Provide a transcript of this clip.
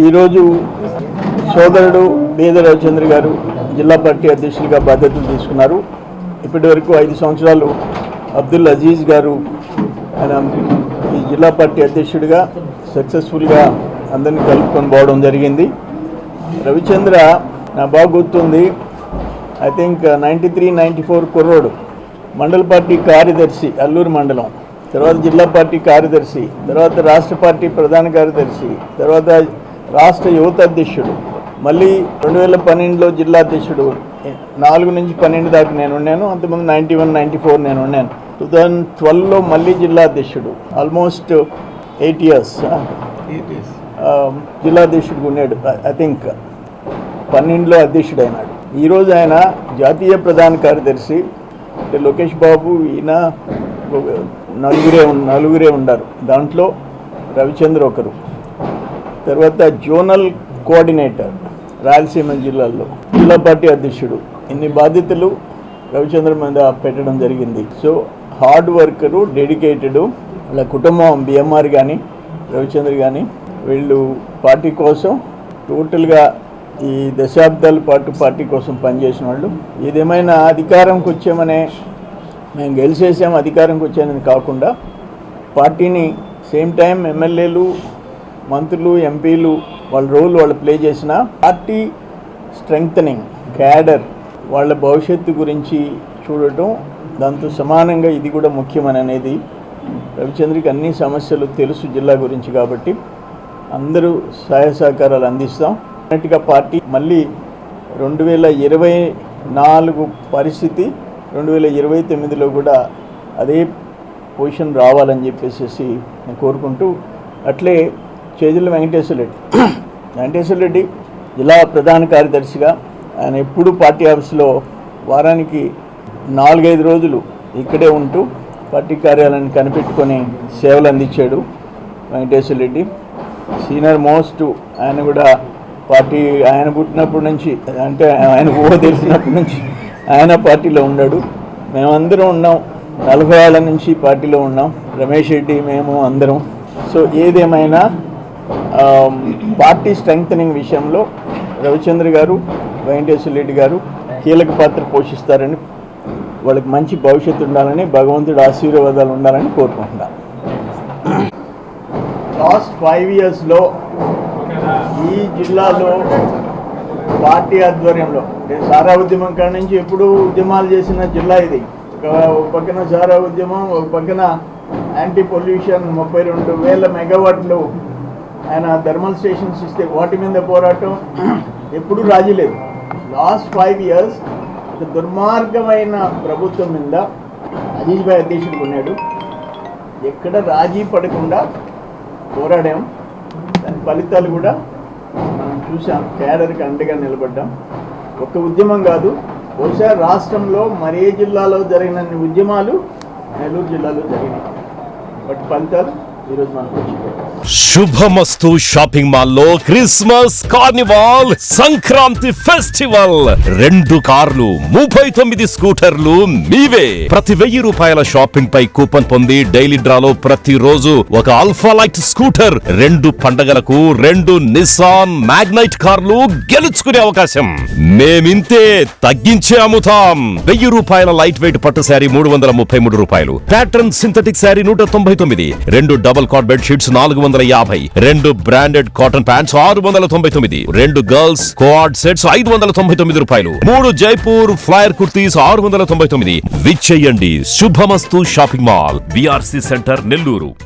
ఈరోజు సోదరుడు బీద రవిచంద్ర గారు జిల్లా పార్టీ అధ్యక్షులుగా బాధ్యతలు తీసుకున్నారు. ఇప్పటి వరకు 5 సంవత్సరాలు అబ్దుల్ అజీజ్ గారు ఆయన ఈ జిల్లా పార్టీ అధ్యక్షుడిగా సక్సెస్ఫుల్గా అందరినీ కలుపుకొని పోవడం జరిగింది. రవిచంద్ర నా బాగా గుర్తుంది, ఐ థింక్ 93-94 కుర్రోడు, మండల పార్టీ కార్యదర్శి అల్లూరు మండలం, తర్వాత జిల్లా పార్టీ కార్యదర్శి, తర్వాత రాష్ట్ర పార్టీ ప్రధాన కార్యదర్శి, తర్వాత రాష్ట్ర యువత అధ్యక్షుడు, మళ్ళీ 2012లో జిల్లా అధ్యక్షుడు. 4 నుంచి 12 దాకా నేను ఉన్నాను. అంతకుముందు 91-94 నేను ఉన్నాను. 2012లో మళ్ళీ జిల్లా అధ్యక్షుడు. ఆల్మోస్ట్ 8 years జిల్లా అధ్యక్షుడిగా ఉన్నాడు. ఐ థింక్ 12లో అధ్యక్షుడు అయినాడు. ఈరోజు ఆయన జాతీయ ప్రధాన కార్యదర్శి. అంటే లోకేష్ బాబు ఈయన నలుగురే ఉన్నారు. దాంట్లో రవిచంద్ర ఒకరు. తర్వాత జోనల్ కోఆర్డినేటర్ రాయలసీమ జిల్లాల్లో, జిల్లా పార్టీ అధ్యక్షుడు. ఇన్ని బాధ్యతలు రవిచంద్ర మీద పెట్టడం జరిగింది. So hard worker, dedicated. వాళ్ళ కుటుంబం బిఎంఆర్ కానీ రవిచంద్ర కానీ వీళ్ళు పార్టీ కోసం టోటల్గా ఈ దశాబ్దాల పాటు పార్టీ కోసం పనిచేసిన వాళ్ళు. ఏదేమైనా అధికారంకి వచ్చామనే మేము గెలిచేసాం, అధికారంకి వచ్చానని కాకుండా పార్టీని సేమ్ టైం ఎమ్మెల్యేలు, మంత్రులు, ఎంపీలు వాళ్ళ రోల్ వాళ్ళు ప్లే చేసిన పార్టీ స్ట్రెంగ్తనింగ్, క్యాడర్, వాళ్ళ భవిష్యత్తు గురించి చూడటం, దాంతో సమానంగా ఇది కూడా ముఖ్యమని అనేది రవిచంద్రకి అన్ని సమస్యలు తెలుసు జిల్లా గురించి. కాబట్టి అందరూ సహాయ సహకారాలు అందిస్తాం. అన్నట్టుగా పార్టీ మళ్ళీ 2024 పరిస్థితి 2029లో కూడా అదే పొజిషన్ రావాలని చెప్పేసి నేను కోరుకుంటూ, అట్లే చేజుల వెంకటేశ్వర రెడ్డి జిల్లా ప్రధాన కార్యదర్శిగా ఆయన ఎప్పుడూ పార్టీ ఆఫీస్లో వారానికి 4-5 రోజులు ఇక్కడే ఉంటూ పార్టీ కార్యాలయాన్ని కనిపెట్టుకొని సేవలు అందించాడు వెంకటేశ్వర రెడ్డి. సీనియర్ మోస్ట్ ఆయన కూడా పార్టీ ఆయన పుట్టినప్పటి నుంచి, అంటే ఆయన ఊహ తెలిసినప్పటి నుంచి ఆయన పార్టీలో ఉన్నాడు. మేమందరం ఉన్నాం, 40 ఏళ్ళ నుంచి పార్టీలో ఉన్నాం, రమేష్ రెడ్డి, మేము అందరం. సో ఏదేమైనా పార్టీ స్ట్రెంగ్తనింగ్ విషయంలో రవిచంద్ర గారు, వెంకటేశ్వర రెడ్డి గారు కీలక పాత్ర పోషిస్తారని, వాళ్ళకి మంచి భవిష్యత్తు ఉండాలని, భగవంతుడి ఆశీర్వాదాలు ఉండాలని కోరుకుంటున్నాను. లాస్ట్ 5 yearsలో ఈ జిల్లాలో పార్టీ ఆధ్వర్యంలో సారా ఉద్యమం కాడి నుంచి ఎప్పుడూ ఉద్యమాలు చేసిన జిల్లా ఇది. ఒక పక్కన సారా ఉద్యమం, ఒక పక్కన యాంటీ పొల్యూషన్, 32,000 మెగావాట్లు ఆయన థర్మల్ స్టేషన్స్ ఇస్తే వాటి మీద పోరాటం ఎప్పుడూ రాజీ లేదు. లాస్ట్ 5 years ఒక దుర్మార్గమైన ప్రభుత్వం మీద అజీజ్ భాయ్ అధ్యక్షుడిగా ఉన్నాడు. ఎక్కడ రాజీ పడకుండా పోరాడాం. దాని ఫలితాలు కూడా మనం చూసాం. క్యాడర్కి అండగా నిలబడ్డాం. ఒక్క ఉద్యమం కాదు, బహుశా రాష్ట్రంలో మరే జిల్లాలో జరిగినన్ని ఉద్యమాలు నెల్లూరు జిల్లాలో జరిగినాయి. వాటి ఫలితాలు ఈరోజు మనకు వచ్చింది. శుభమస్తు షాపింగ్ మాల్లో క్రిస్మస్ కార్నివాల్ సంక్రాంతి ఫెస్టివల్ 2 కార్లు 39 స్కూటర్లు మీవే. ప్రతి 1000 రూపాయల షాపింగ్ పై కూపన్ పొంది డైలీ డ్రాలో ప్రతిరోజు ఒక ఆల్ఫా లైట్ స్కూటర్, 2 పండగలకు 2 నిస్సాన్ మ్యాగ్నైట్ కార్లు గెలుచుకునే అవకాశం. మేమింతే తగ్గించే అమ్ముతాం. 1000 రూపాయల లైట్ వెయిట్ పట్టు శారీ 333 రూపాయలు, pattern synthetic sari 199, 2 double cot bed sheets 450, 2 branded cotton pants 699, 2 girls co-ord sets 599 రూపాయలు, 3 జైపూర్ ఫ్లైర్ కుర్తీస్ 699. విచ్చేయండి. Shubhamastu shopping mall, BRC centre, Nellore.